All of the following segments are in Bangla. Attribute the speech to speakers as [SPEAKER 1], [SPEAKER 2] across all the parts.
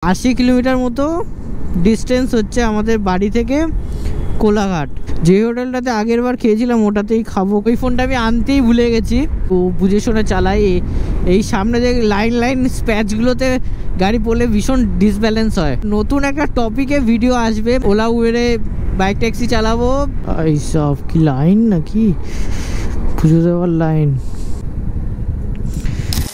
[SPEAKER 1] 80 কিলোমিটার মতো ডিস্টেন্স হচ্ছে আমাদের বাড়ি থেকে কোলাঘাট। যে হোটেলটাতে আগের বার খেয়েছিলাম ওটাতেই খাবো। ওই ফোনটা আমি আনতেই ভুলে গেছি, তো বুঝে শুনে চালাই। এই সামনে যে লাইন স্প্যাচগুলোতে গাড়ি পড়লে ভীষণ ডিসব্যালেন্স হয়। নতুন একটা টপিকে ভিডিও আসবে, ওলা উবেরে বাইক ট্যাক্সি চালাবো। এইসব কি লাইন নাকি পুজো দেওয়ার লাইন।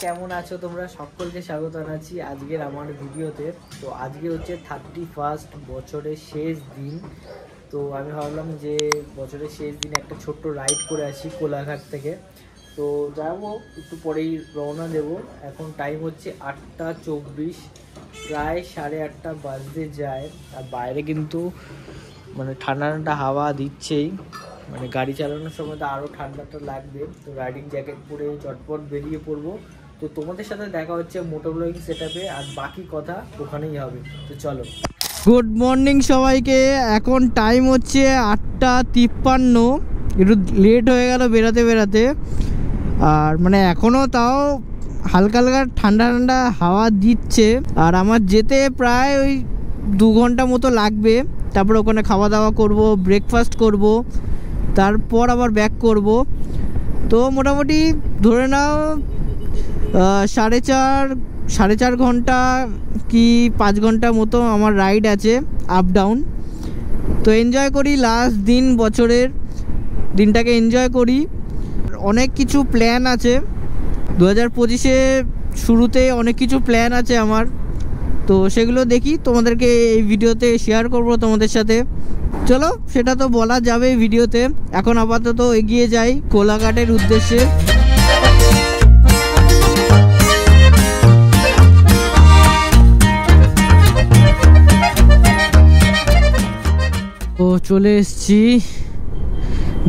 [SPEAKER 1] কেমন আছো তোমরা? সকলকে স্বাগত জানাচ্ছি আজকের আমার ভিডিওতে। তো আজকে হচ্ছে 31 বছরের শেষ দিন। তো আমি ভাবলাম যে বছরের শেষ দিন একটা ছোট্ট রাইড করে আসি কোলাঘাট থেকে। তো যাবো, একটু পরেই রওনা দেব। এখন টাইম হচ্ছে 8:24, প্রায় 8:30 বাজতে যায়। আর বাইরে কিন্তু মানে ঠান্ডা ঠান্ডা হাওয়া দিচ্ছেই, মানে গাড়ি চালানোর সময় তো আরও ঠান্ডাটা লাগবে। তো রাইডিং জ্যাকেট পরে চটপট বেরিয়ে পড়বো। তো তোমাদের সাথে দেখা হচ্ছে মোটো ব্লগিং সেটআপে, আর বাকি কথা ওখানেই হবে। তো চলো, গুড মর্নিং সবাইকে। এখন টাইম হচ্ছে 8:53, একটু লেট হয়ে গেল বেরাতে। আর মানে এখনও তাও হালকা হালকা ঠান্ডা ঠান্ডা হাওয়া দিচ্ছে। আর আমার যেতে প্রায় ওই 2 ঘন্টা মতো লাগবে। তারপর ওখানে খাওয়া দাওয়া করব, ব্রেকফাস্ট করব, তারপর আবার ব্যাক করব। তো মোটামুটি ধরে নাও 4.5 ঘন্টা কি 5 ঘন্টা মতো আমার রাইড আছে আপ ডাউন। তো এনজয় করি, লাস্ট দিন বছরের দিনটাকে এনজয় করি। অনেক কিছু প্ল্যান আছে 2025-এ, শুরুতে অনেক কিছু প্ল্যান আছে আমার। তো সেগুলো দেখি, তোমাদেরকে এই ভিডিওতে শেয়ার করব তোমাদের সাথে। চলো, সেটা তো বলা যাবে ভিডিওতে। এখন আপাতত এগিয়ে যাই কোলাঘাটের উদ্দেশ্যে। তো চলে এসছি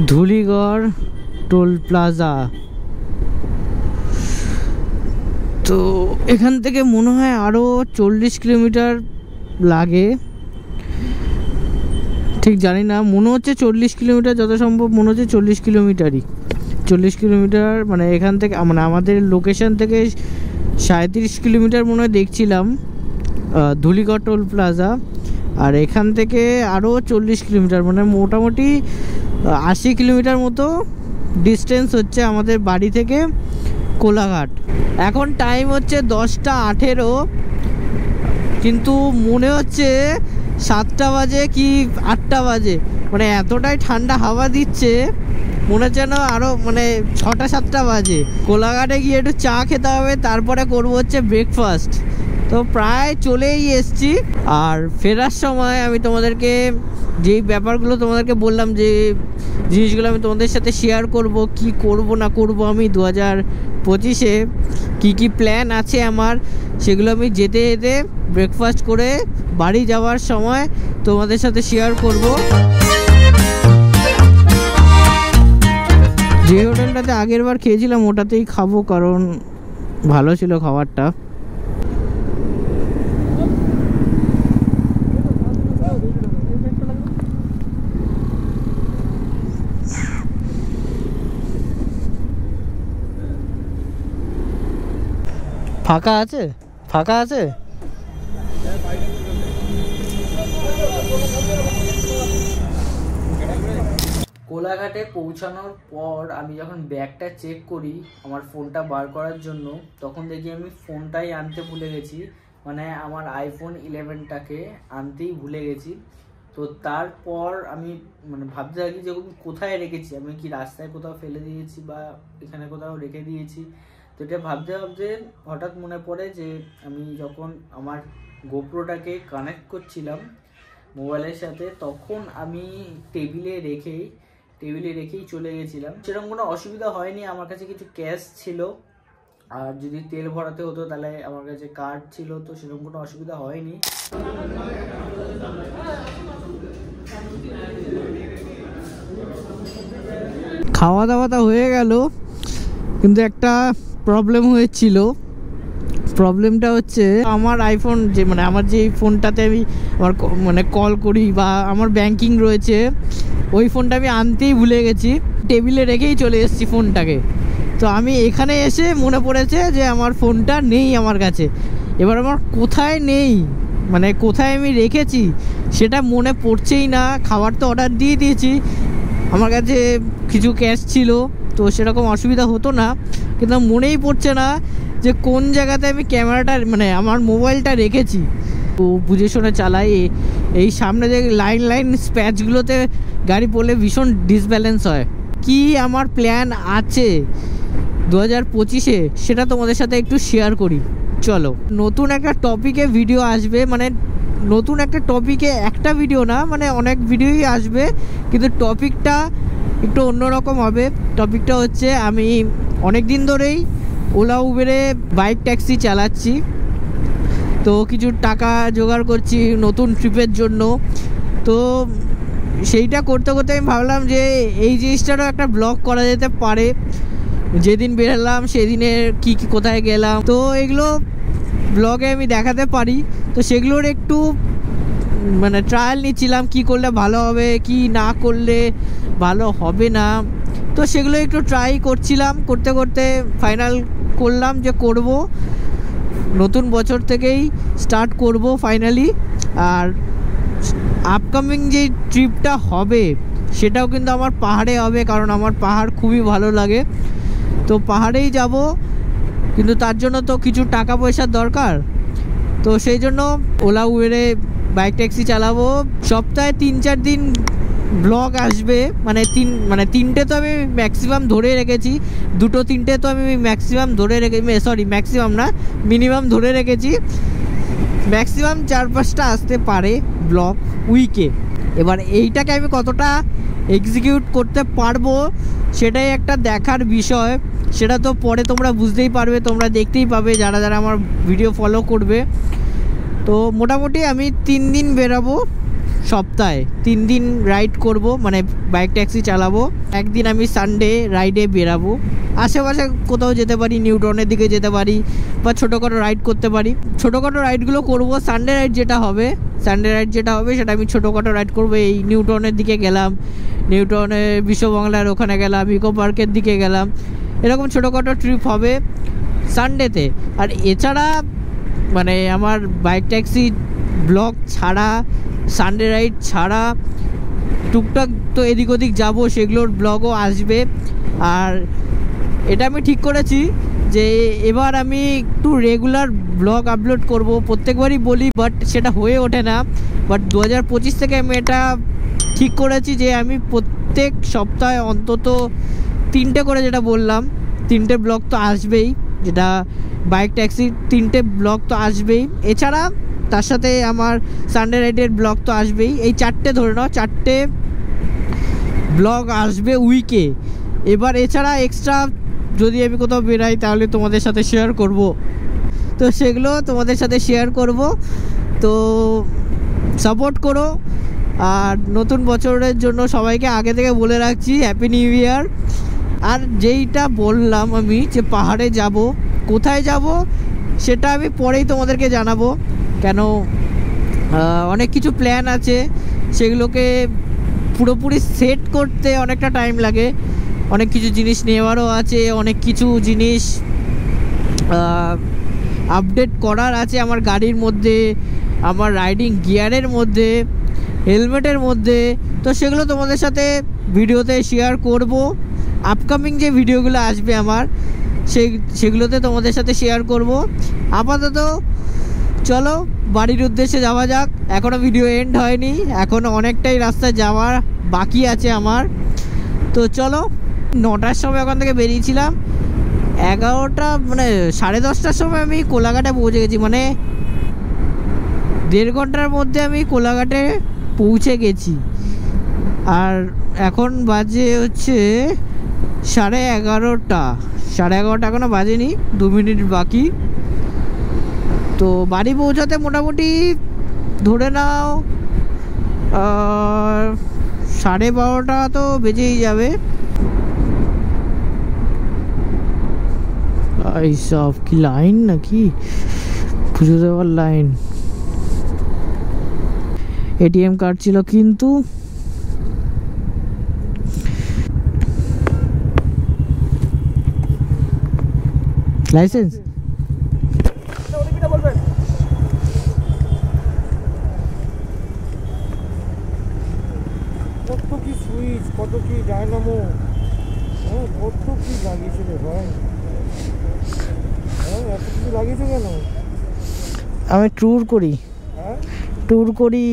[SPEAKER 1] ধুলিগড় টোল প্লাজা। তো এখান থেকে মনে হয় আরও 40 কিলোমিটার লাগে, ঠিক জানি না। মনে হচ্ছে 40 কিলোমিটার, যত সম্ভব মনে হচ্ছে 40 কিলোমিটারই। 40 কিলোমিটার মানে এখান থেকে, মানে আমাদের লোকেশন থেকে 37 কিলোমিটার মনে হয় দেখছিলাম ধুলিগড় টোল প্লাজা। আর এখান থেকে আরও 40 কিলোমিটার, মানে মোটামুটি 80 কিলোমিটার মতো ডিস্টেন্স হচ্ছে আমাদের বাড়ি থেকে কোলাঘাট। এখন টাইম হচ্ছে 10:18, কিন্তু মনে হচ্ছে 7টা বাজে কি 8টা বাজে। মানে এতটাই ঠান্ডা হাওয়া দিচ্ছে, মনে হচ্ছে না আরও মানে 6টা-7টা বাজে। কোলাঘাটে গিয়ে একটু চা খেতে হবে, তারপরে করবো হচ্ছে ব্রেকফাস্ট। তো প্রায় চলেই এসছি। আর ফেরার সময় আমি তোমাদেরকে যেই ব্যাপারগুলো তোমাদেরকে বললাম, যে জিনিসগুলো আমি তোমাদের সাথে শেয়ার করব, কি করব না করব আমি 2025-এ কি প্ল্যান আছে আমার, সেগুলো আমি যেতে যেতে ব্রেকফাস্ট করে বাড়ি যাওয়ার সময় তোমাদের সাথে শেয়ার করব। যে হোটেলটাতে আগের বার খেয়েছিলাম ওটাতেই খাবো, কারণ ভালো ছিল খাবারটা। ফাঁকা আছে? কোলাঘাটে পৌঁছানোর পর আমি যখন ব্যাগটা চেক করি আমার ফোনটা বার করার জন্য, তখন দেখি আমি ফোনটাই আনতে ভুলে গেছি। মানে আমার আইফোন 11টাকে আনতেই ভুলে গেছি। তো তারপর আমি মানে ভাবতে থাকি যে কোথায় রেখেছি, আমি কি রাস্তায় কোথাও ফেলে দিয়েছি বা এখানে কোথাও রেখে দিয়েছি। তো এটা ভাবতে হঠাৎ মনে পড়ে যে আমি যখন আমার গোপ্রোটাকে কানেক্ট করছিলাম মোবাইলের সাথে, তখন আমি টেবিলে রেখেই চলে গেছিলাম। সেরকম কোনো অসুবিধা হয়নি, আমার কাছে কিছু ক্যাশ ছিল। আর যদি তেল ভরাতে হতো তাহলে আমার কাছে কার্ড ছিল, তো সেরকম কোনো অসুবিধা হয়নি। খাওয়া দাওয়াটা হয়ে গেল, কিন্তু একটা প্রবলেম হয়েছিল। প্রবলেমটা হচ্ছে আমার আইফোন, যে মানে আমার যে ফোনটাতে আমি আমার মানে কল করি বা আমার ব্যাংকিং রয়েছে, ওই ফোনটা আমি আনতেই ভুলে গেছি। টেবিলে রেখেই চলে এসেছি ফোনটাকে। তো আমি এখানে এসে মনে পড়েছে যে আমার ফোনটা নেই আমার কাছে। এবার আমার কোথায় নেই মানে কোথায় আমি রেখেছি সেটা মনে পড়ছেই না। খাবার তো অর্ডার দিয়ে দিয়েছি, আমার কাছে কিছু ক্যাশ ছিল, তো সেরকম অসুবিধা হতো না, কিন্তু মনেই পড়ছে না যে কোন জায়গাতে আমি ক্যামেরাটা মানে আমার মোবাইলটা রেখেছি। তো বুঝে শুনে চালাই। এই সামনে যে লাইন লাইন স্প্যাচগুলোতে গাড়ি পড়লে ভীষণ ডিসব্যালেন্স হয়। কি আমার প্ল্যান আছে 2025-এ সেটা তোমাদের সাথে একটু শেয়ার করি। চলো, নতুন একটা টপিকে ভিডিও আসবে, মানে নতুন একটা টপিকে একটা ভিডিও না, মানে অনেক ভিডিওই আসবে, কিন্তু টপিকটা একটু অন্যরকম হবে। টপিকটা হচ্ছে আমি অনেক দিন ধরেই ওলা উবেরে বাইক ট্যাক্সি চালাচ্ছি, তো কিছু টাকা জোগাড় করছি নতুন ট্রিপের জন্য। তো সেইটা করতে করতে আমি ভাবলাম যে এই জিনিসটারও একটা ব্লগ করা যেতে পারে। যেদিন বেরোলাম সেদিনে কি কোথায় গেলাম, তো এগুলো ব্লগে আমি দেখাতে পারি। তো সেগুলোর একটু মানে ট্রায়াল নিচ্ছিলাম, কি করলে ভালো হবে, কি না করলে ভালো হবে না। তো সেগুলো একটু ট্রাই করছিলাম, করতে করতে ফাইনাল করলাম যে করব, নতুন বছর থেকেই স্টার্ট করব ফাইনালি। আর আপকামিং যে ট্রিপটা হবে সেটাও কিন্তু আমার পাহাড়ে হবে, কারণ আমার পাহাড় খুবই ভালো লাগে। তো পাহাড়েই যাব, কিন্তু তার জন্য তো কিছু টাকা পয়সার দরকার। তো সেই জন্য ওলা উবেরে বাইক ট্যাক্সি চালাবো। সপ্তাহে 3-4 দিন ব্লগ আসবে, মানে তিনটে তো আমি ম্যাক্সিমাম ধরে রেখেছি, 2-3টে তো আমি ম্যাক্সিমাম ধরে রেখে ম্যাক্সিমাম না, মিনিমাম ধরে রেখেছি। ম্যাক্সিমাম 4-5টা আসতে পারে ব্লগ উইকে। এবার এইটাকে আমি কতটা এক্সিকিউট করতে পারবো সেটাই একটা দেখার বিষয়। সেটা তো পরে তোমরা বুঝতেই পারবে, তোমরা দেখতেই পাবে যারা যারা আমার ভিডিও ফলো করবে। তো মোটামুটি আমি 3 দিন বেরাবো, সপ্তাহে 3 দিন রাইড করব, মানে বাইক ট্যাক্সি চালাবো। একদিন আমি সানডে রাইডে বেরাবো, আশেপাশে কোথাও যেতে পারি, নিউটনের দিকে যেতে পারি, বা ছোটোখাটো রাইড করতে পারি। ছোটোখাটো রাইডগুলো করব। সানডে রাইড যেটা হবে সেটা আমি ছোটোখাটো রাইড করবো। এই নিউটনের দিকে গেলাম, নিউটনের বিশ্ববাংলার ওখানে গেলাম, ইকো পার্কের দিকে গেলাম, এরকম ছোটোখাটো ট্রিপ হবে সানডেতে। আর এছাড়া মানে আমার বাইক ট্যাক্সি ব্লগ ছাড়া, সানডে রাইড ছাড়া টুকটাক তো এদিক ওদিক যাবো, সেগুলোর ব্লগও আসবে। আর এটা আমি ঠিক করেছি যে এবার আমি একটু রেগুলার ব্লগ আপলোড করব। প্রত্যেকবারই বলি, বাট সেটা হয়ে ওঠে না। বাট 2025 থেকে আমি এটা ঠিক করেছি যে আমি প্রত্যেক সপ্তাহে অন্তত 3টে করে, যেটা বললাম 3টে ব্লগ তো আসবেই, যেটা বাইক ট্যাক্সির 3টে ব্লগ তো আসবেই। এছাড়া তার সাথে আমার সানডে রাইডের ব্লগ তো আসবেই। এই 4টে ধরে নাও, 4টে ব্লগ আসবে উইকে। এবার এছাড়া এক্সট্রা যদি আমি কোথাও বেরাই তাহলে তোমাদের সাথে শেয়ার করব, তো সেগুলো তোমাদের সাথে শেয়ার করব। তো সাপোর্ট করো। আর নতুন বছরের জন্য সবাইকে আগে থেকে বলে রাখছি হ্যাপি নিউ ইয়ার। আর যেইটা বললাম আমি যে পাহাড়ে যাব, কোথায় যাব সেটা আমি পরেই তোমাদেরকে জানাবো, কেন অনেক কিছু প্ল্যান আছে, সেগুলোকে পুরোপুরি সেট করতে অনেকটা টাইম লাগে। অনেক কিছু জিনিস নেওয়ারও আছে, অনেক কিছু জিনিস আপডেট করার আছে আমার গাড়ির মধ্যে, আমার রাইডিং গিয়ারের মধ্যে, হেলমেটের মধ্যে। তো সেগুলো তোমাদের সাথে ভিডিওতে শেয়ার করব। আপকামিং যে ভিডিওগুলো আসবে আমার সেগুলোতে তোমাদের সাথে শেয়ার করব। আপাতত চলো বাড়ির উদ্দেশ্যে যাওয়া যাক। এখনও ভিডিও এন্ড হয়নি, এখনও অনেকটাই রাস্তা যাওয়ার বাকি আছে আমার। তো চলো, 9টার সময় ওখান থেকে বেরিয়েছিলাম, 11টা মানে 10:30টার সময় আমি কোলাঘাটে পৌঁছে গেছি। মানে 1.5 ঘন্টার মধ্যে আমি কোলাঘাটে পৌঁছে গেছি। আর এখন বাজে হচ্ছে 11:30, 11:30 এখনও বাজেনি, 2 মিনিট বাকি। তো বাড়ি পৌঁছাতে মোটামুটি ধরে নাও 12:30 তো বেজেই যাবে। এইসব কি লাইন নাকি, পুজো দেওয়ার লাইন। এটিএম কার্ড ছিল কিন্তু লাইসেন্স
[SPEAKER 2] সুইচ, কত কি ডায়নামো, কত কি লাগিয়েছে রে ভাই। এত কিছু লাগিয়েছে কেন?
[SPEAKER 1] আমি ট্যুর করি, ট্যুর করি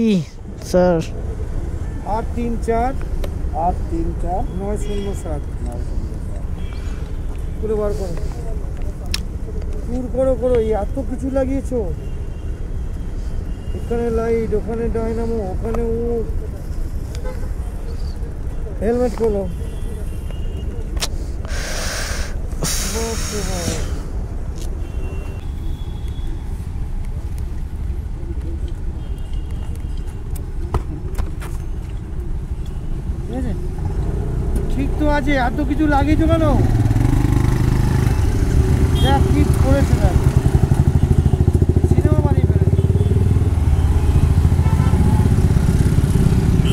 [SPEAKER 1] স্যার।
[SPEAKER 2] 834 করে বার করো, ট্যুর করো। এত কিছু লাগিয়েছো, এখানে লাইট, ওখানে ডায়নামো, ওখানে হেলমেট খোলো। ঠিক তো আছে, এত কিছু লাগিয়েছো কেন? দেখ কি করেছে, দেখ সিনেমা বানিয়ে ফেলেছে।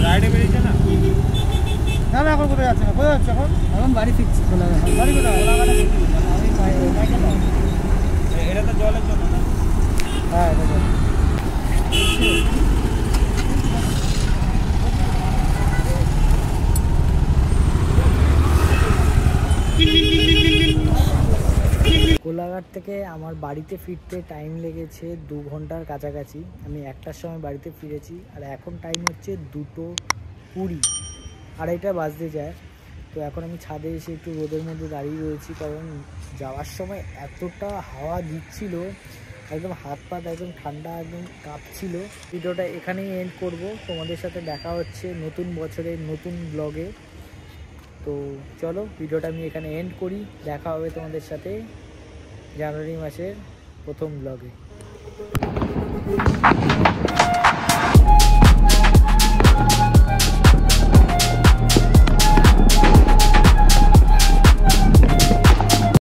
[SPEAKER 2] রাইডে বেরিয়েছে না? না এখন কোথায় যাচ্ছে না, কোথায় যাচ্ছে এখন বাড়ি ফিরছি। বাড়ি কোথায়? এটা তো জলের জন্য না? হ্যাঁ এটা জল।
[SPEAKER 1] কোলাঘাট থেকে আমার বাড়িতে ফিরতে টাইম লেগেছে 2 ঘন্টার কাছাকাছি। আমি 1টার সময় বাড়িতে ফিরেছি, আর এখন টাইম হচ্ছে 2:20, 2:30টা বাজতে যায়। তো এখন আমি ছাদে এসে একটু রোদের মধ্যে দাঁড়িয়ে রয়েছি, কারণ যাওয়ার সময় এতটা হাওয়া দিচ্ছিল, একদম হাত পাত একদম ঠান্ডা, একদম কাঁপছিল। ভিডিওটা এখানেই এন্ড করব। তোমাদের সাথে দেখা হচ্ছে নতুন বছরের নতুন ব্লগে। তো চলো ভিডিওটা আমি এখানে এন্ড করি। দেখা হবে তোমাদের সাথে জানুয়ারি মাসের প্রথম ব্লগে।